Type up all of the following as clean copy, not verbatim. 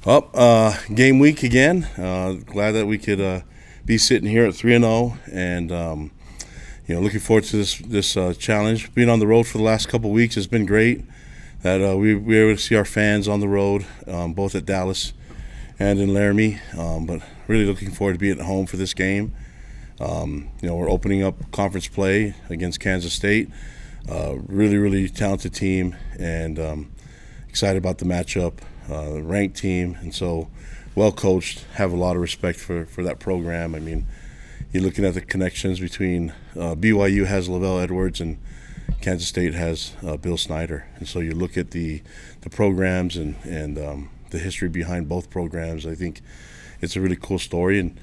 Game week again. Glad that we could be sitting here at 3-0, and looking forward to this challenge. Being on the road for the last couple of weeks has been great. That we were able to see our fans on the road, both at Dallas and in Laramie. But really looking forward to being at home for this game. We're opening up conference play against Kansas State. Really talented team, and excited about the matchup. Ranked team, and so well coached. Have a lot of respect for that program. I mean, you're looking at the connections between BYU has Lavelle Edwards and Kansas State has Bill Snyder, and so you look at the programs and the history behind both programs. I think it's a really cool story, and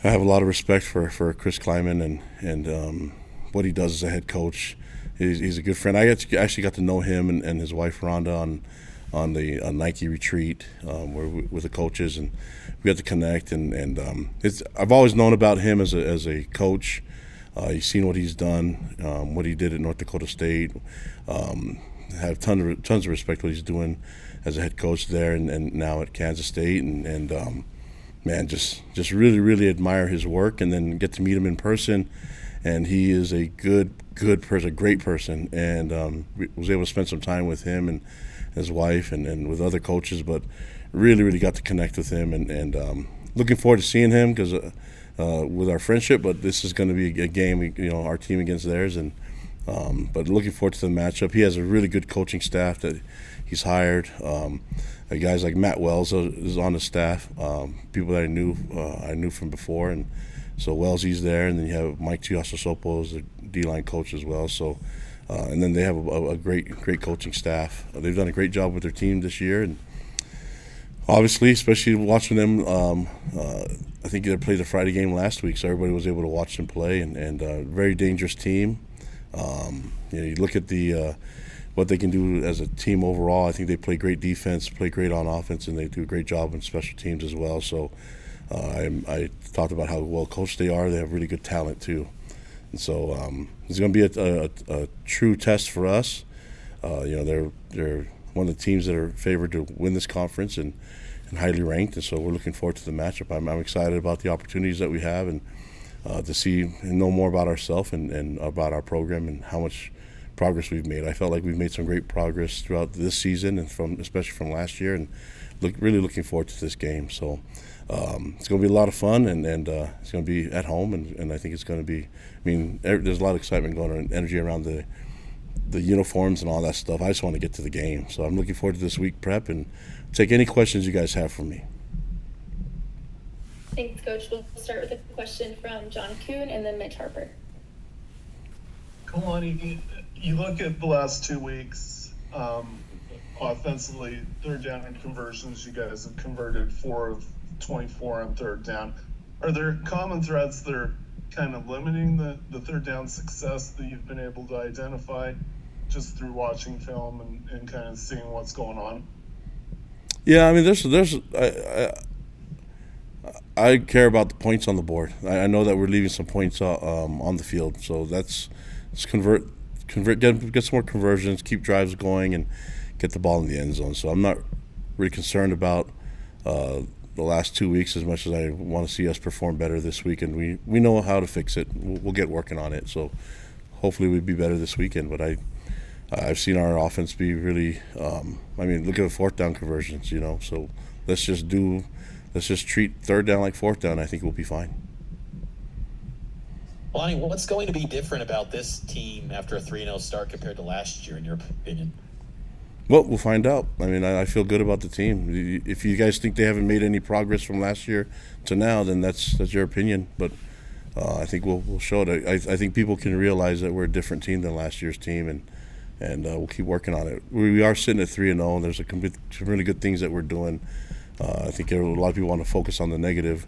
I have a lot of respect for Chris Kleiman and what he does as a head coach. He's a good friend. I actually got to know him and his wife Rhonda on the Nike retreat with the coaches, and we got to connect. And I've always known about him as a coach. You've seen what he's done, what he did at North Dakota State. Have tons of respect for what he's doing as a head coach there, and now at Kansas State. And man, just really admire his work, and then get to meet him in person. And he is a good person, a great person, and was able to spend some time with him and his wife and with other coaches, but really got to connect with him, and looking forward to seeing him because with our friendship. But this is going to be a game, our team against theirs, and but looking forward to the matchup. He has a really good coaching staff that he's hired. Guys like Matt Wells is on the staff, people that I knew from before, and so Wellesley's there, and then you have Mike Tuiasosopo as the D-line coach as well. So. And then they have a great coaching staff. They've done a great job with their team this year, and obviously, especially watching them. I think they played the Friday game last week, so everybody was able to watch them play. And very dangerous team. You look at what they can do as a team overall. I think they play great defense, play great on offense, and they do a great job in special teams as well. So I talked about how well coached they are. They have really good talent too. And so it's going to be a true test for us. They're one of the teams that are favored to win this conference and highly ranked, and so we're looking forward to the matchup. I'm excited about the opportunities that we have, and to see and know more about ourselves and about our program and how much progress we've made. I felt like we've made some great progress throughout this season, and especially from last year, and really looking forward to this game. So it's going to be a lot of fun, and it's going to be at home, and I think it's going to be. I mean, there's a lot of excitement going on, energy around the uniforms and all that stuff. I just want to get to the game, so I'm looking forward to this week prep and take any questions you guys have from me. Thanks, Coach. We'll start with a question from John Kuhn and then Mitch Harper. Kalani, you look at the last 2 weeks, offensively, third down and conversions, you guys have converted 4 of 24 on third down. Are there common threads that are kind of limiting the third down success that you've been able to identify just through watching film and kind of seeing what's going on? Yeah, I mean, I care about the points on the board. I know that we're leaving some points on the field, so let's convert, get some more conversions, keep drives going, and get the ball in the end zone. So I'm not really concerned about the last 2 weeks as much as I want to see us perform better this week, and we know how to fix it. We'll get working on it. So hopefully we'll be better this weekend. But I've seen our offense be really. Look at the fourth down conversions. So let's just treat third down like fourth down. I think we'll be fine. Lonnie, what's going to be different about this team after a 3-0 start compared to last year, in your opinion? Well, we'll find out. I mean, I feel good about the team. If you guys think they haven't made any progress from last year to now, then that's your opinion. But I think we'll show it. I think people can realize that we're a different team than last year's team, and we'll keep working on it. We are sitting at 3-0, and there's some really good things that we're doing. I think a lot of people want to focus on the negative.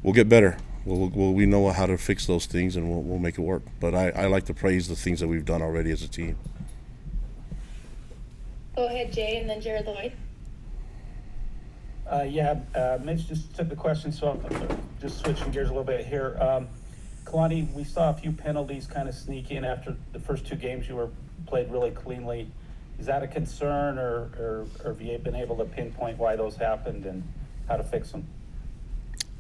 We'll get better. We know how to fix those things, and we'll make it work. But I like to praise the things that we've done already as a team. Go ahead, Jay, and then Jared Lloyd. Mitch just took the question, so I'm just switching gears a little bit here. Kalani, we saw a few penalties kind of sneak in after the first 2 games. You were played really cleanly. Is that a concern, or have you been able to pinpoint why those happened and how to fix them?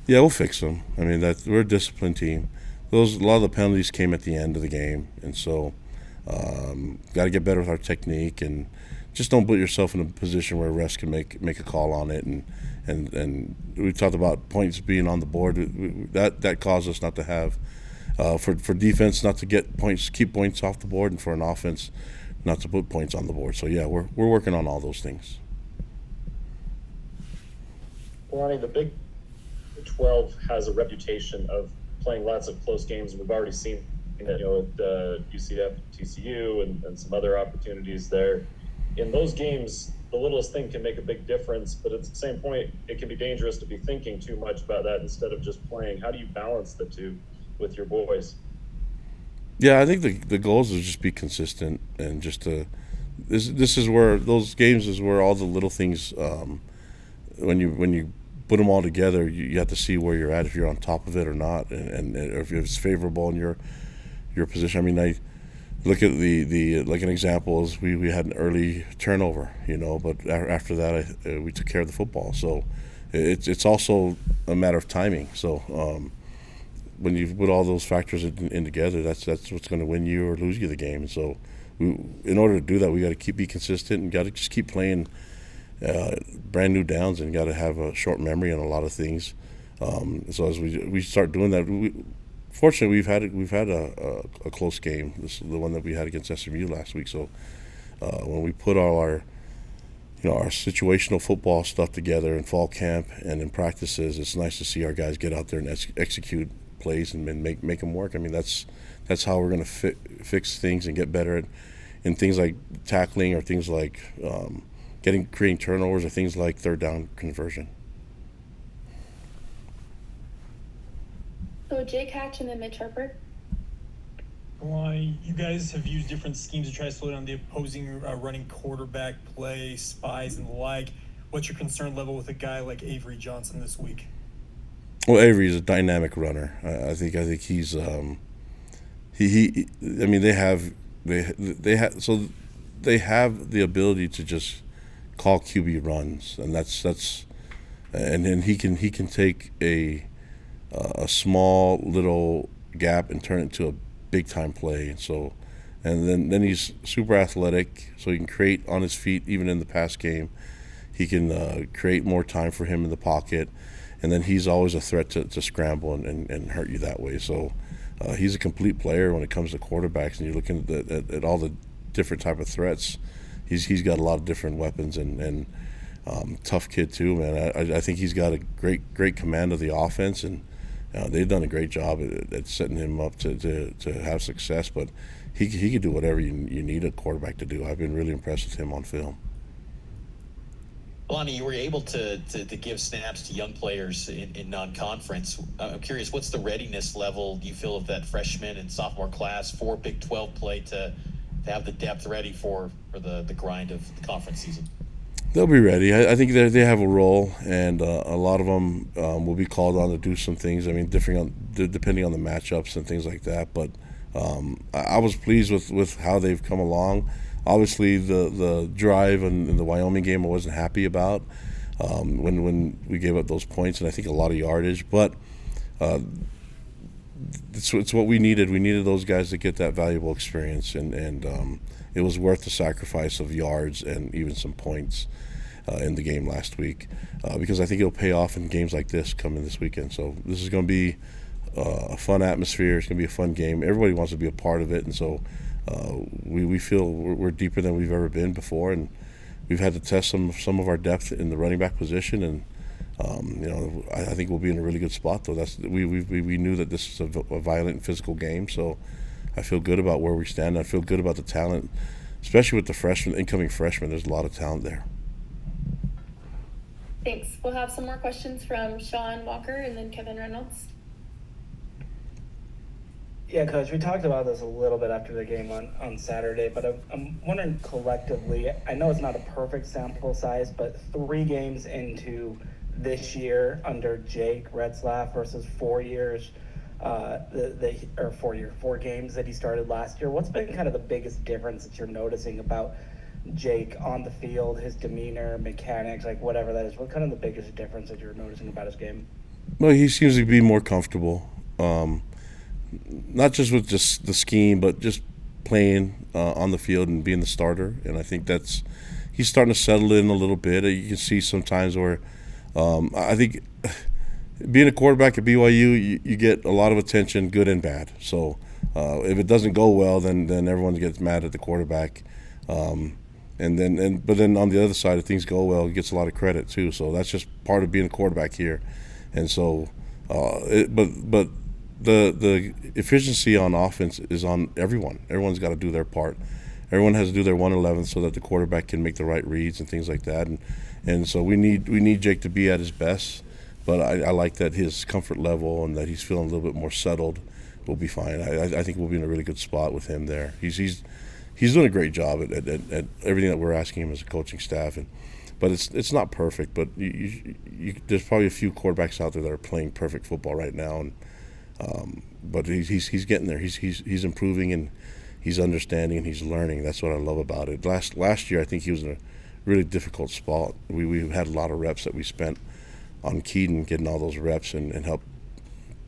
Yeah, we'll fix them. I mean, we're a disciplined team. A lot of the penalties came at the end of the game, and so got to get better with our technique and just don't put yourself in a position where refs can make a call on it. And we talked about points being on the board. That caused us not to have for defense not to keep points off the board, and for an offense not to put points on the board. So yeah, we're working on all those things. Kalani, the Big 12 has a reputation of playing lots of close games. We've already seen that, at UCF, TCU, and some other opportunities there. In those games, the littlest thing can make a big difference, but at the same point, it can be dangerous to be thinking too much about that instead of just playing. How do you balance the two with your boys? Yeah, I think the goals is just be consistent and just this is where those games is where all the little things when you put them all together, you have to see where you're at, if you're on top of it or not, and if it's favorable in your position. I mean, I look at the like an example is we had an early turnover, but after that we took care of the football. So it's also a matter of timing. So when you put all those factors in together, that's what's going to win you or lose you the game. And so in order to do that, we got to be consistent and got to just keep playing brand new downs, and got to have a short memory on a lot of things. So as we start doing that, fortunately we've had a close game. This is the one that we had against SMU last week. So when we put all our our situational football stuff together in fall camp and in practices, it's nice to see our guys get out there and execute plays and make them work. I mean, that's how we're going to fix things and get better in things like tackling, or things like creating turnovers, or things like third down conversion. So Jake Hatch and then Mitch Harper. Why you guys have used different schemes to try to slow down the opposing running quarterback play, spies, and the like. What's your concern level with a guy like Avery Johnson this week? Well, Avery is a dynamic runner. I think he's he. I mean, they have the ability to just call QB runs, and and then he can take a small little gap and turn it into a big time play. And so, and then he's super athletic, so he can create on his feet even in the pass game. He can create more time for him in the pocket, and then he's always a threat to scramble and hurt you that way. So he's a complete player when it comes to quarterbacks, and you're looking at all the different type of threats. He's got a lot of different weapons, and tough kid too, man. I think he's got a great command of the offense, and they've done a great job at setting him up to have success. But he could do whatever you need a quarterback to do. I've been really impressed with him on film. Kalani, you were able to give snaps to young players in non-conference. I'm curious, what's the readiness level you feel of that freshman and sophomore class for Big 12 play to have the depth ready for the grind of the conference season? They'll be ready. I think they have a role, and a lot of them will be called on to do some things. I mean, depending on the matchups and things like that. But I was pleased with how they've come along. Obviously, the drive in the Wyoming game I wasn't happy about when we gave up those points, and I think a lot of yardage. But it's what we needed. We needed those guys to get that valuable experience, and it was worth the sacrifice of yards and even some points in the game last week, because I think it'll pay off in games like this coming this weekend. So this is going to be a fun atmosphere. It's going to be a fun game. Everybody wants to be a part of it, and so we feel we're deeper than we've ever been before, and we've had to test some of our depth in the running back position, and I think we'll be in a really good spot though. We knew that this is a violent and physical game, so I feel good about where we stand. I feel good about the talent, especially with the incoming freshmen. There's a lot of talent there. Thanks. We'll have some more questions from Sean Walker and then Kevin Reynolds. Yeah, Coach, we talked about this a little bit after the game on Saturday, but I'm wondering collectively, I know it's not a perfect sample size, but 3 games into this year under Jake Retzlaff versus 4 years, 4 games that he started last year, what's been kind of the biggest difference that you're noticing about Jake on the field, his demeanor, mechanics, like whatever that is? What kind of the biggest difference that you're noticing about his game? Well, he seems to be more comfortable, not just with just the scheme, but just playing on the field and being the starter. And I think he's starting to settle in a little bit. You can see sometimes where I think being a quarterback at BYU, you get a lot of attention, good and bad. So if it doesn't go well, then everyone gets mad at the quarterback. But then on the other side, if things go well, he gets a lot of credit too. So that's just part of being a quarterback here. And so, but the efficiency on offense is on everyone. Everyone's got to do their part. Everyone has to do their 111 so that the quarterback can make the right reads and things like that. And so we need Jake to be at his best. But I like that his comfort level and that he's feeling a little bit more settled will be fine. I think we'll be in a really good spot with him there. He's doing a great job at everything that we're asking him as a coaching staff. But it's not perfect. But there's probably a few quarterbacks out there that are playing perfect football right now. But he's getting there. He's improving and he's understanding and he's learning. That's what I love about it. Last year I think he was in a really difficult spot. We had a lot of reps that we spent on Keaton getting all those reps and help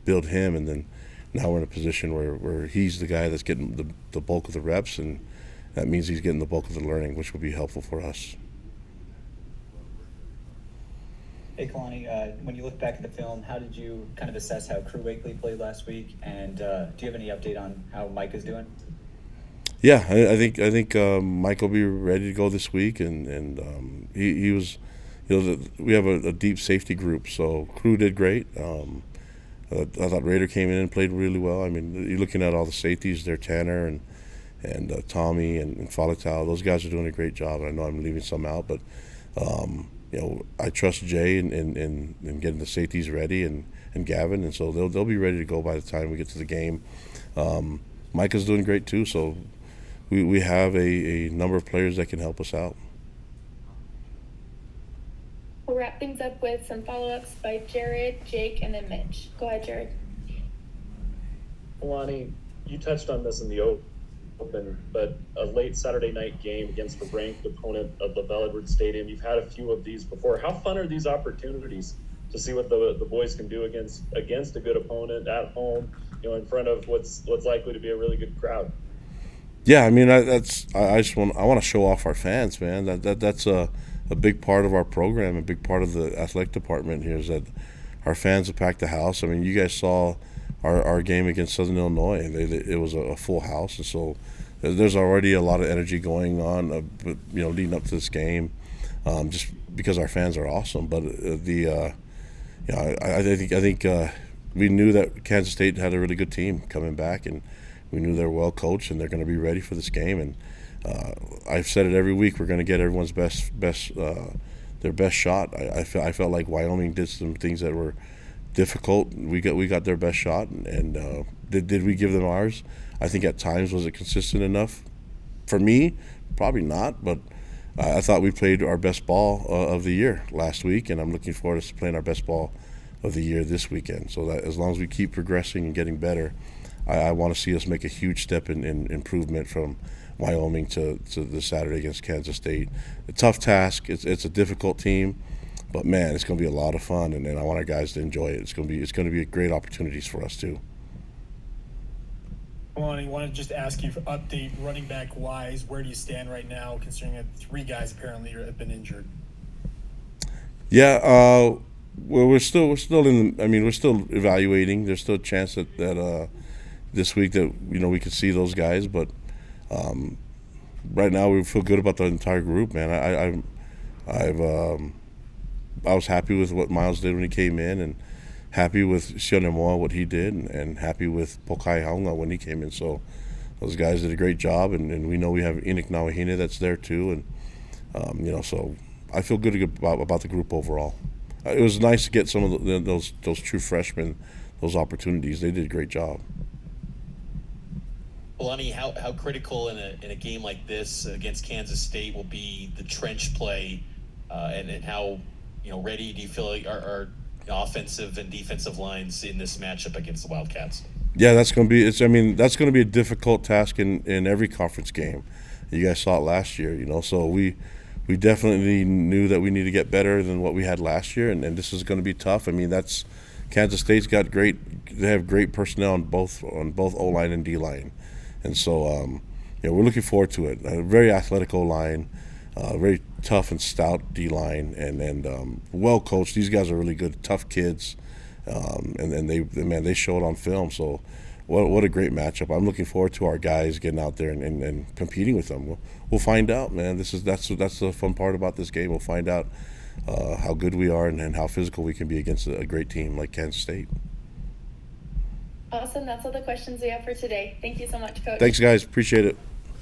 build him, and then now we're in a position where he's the guy that's getting the bulk of the reps, and that means he's getting the bulk of the learning, which will be helpful for us. Hey, Kalani, when you look back at the film, how did you kind of assess how Crew Wakeley played last week? And do you have any update on how Mike is doing? Yeah, I think Mike will be ready to go this week, and he was, we have a deep safety group, so Crew did great. I thought Raider came in and played really well. I mean, you're looking at all the safeties there, Tanner and Tommy and Falatau. Those guys are doing a great job. I know I'm leaving some out, but I trust Jay in getting the safeties ready and Gavin, and so they'll be ready to go by the time we get to the game. Micah's doing great too, so we have a number of players that can help us out. We'll wrap things up with some follow-ups by Jared, Jake, and then Mitch. Go ahead, Jared. Kalani, you touched on this in the open, but a late Saturday night game against a ranked opponent of LaBelle Edwards Stadium, you've had a few of these before. How fun are these opportunities to see what the boys can do against a good opponent at home, in front of what's likely to be a really good crowd? Yeah, I mean, I want to show off our fans, man. That's a big part of our program, a big part of the athletic department here is that our fans have packed the house. I mean, you guys saw our game against Southern Illinois. It was a full house, and so there's already a lot of energy going on, leading up to this game, just because our fans are awesome. But I think we knew that Kansas State had a really good team coming back, and we knew they're well coached and they're going to be ready for this game. And I've said it every week, we're going to get everyone's their best shot. I felt like Wyoming did some things that were difficult. We got their best shot, and did we give them ours? I think at times, was it consistent enough? For me, probably not, but I thought we played our best ball of the year last week, and I'm looking forward to playing our best ball of the year this weekend. So that as long as we keep progressing and getting better, I want to see us make a huge step in improvement from Wyoming to the Saturday against Kansas State. A tough task. It's a difficult team, but man, it's going to be a lot of fun, and I want our guys to enjoy it. It's going to be great opportunities for us too. I want to just ask you for update running back wise. Where do you stand right now, considering that 3 guys apparently have been injured? Yeah, well, we're still we're still evaluating. There's still a chance that this week that we could see those guys, but right now we feel good about the entire group, man. I was happy with what Miles did when he came in, and happy with Sionemoa, what he did, and happy with Pokai Haunga when he came in. So those guys did a great job, and we know we have Enoch Nawahine that's there too, and so I feel good about the group overall. It was nice to get some of those true freshmen those opportunities. They did a great job. Kalani, how critical in a game like this against Kansas State will be the trench play, and how ready do you feel like our offensive and defensive lines in this matchup against the Wildcats? Yeah, that's going to be a difficult task in every conference game. You guys saw it last year, so we definitely knew that we need to get better than what we had last year, and this is going to be tough. I mean, that's Kansas State's got they have great personnel on both O-line and D-line, and so we're looking forward to it. A very athletic O-line, very tough and stout D-line, and well coached. These guys are really good, tough kids, and they show it on film. So what a great matchup. I'm looking forward to our guys getting out there and competing with them. We'll find out, man. That's the fun part about this game. We'll find out how good we are and how physical we can be against a great team like Kansas State. Awesome. That's all the questions we have for today. Thank you so much, Coach. Thanks, guys. Appreciate it.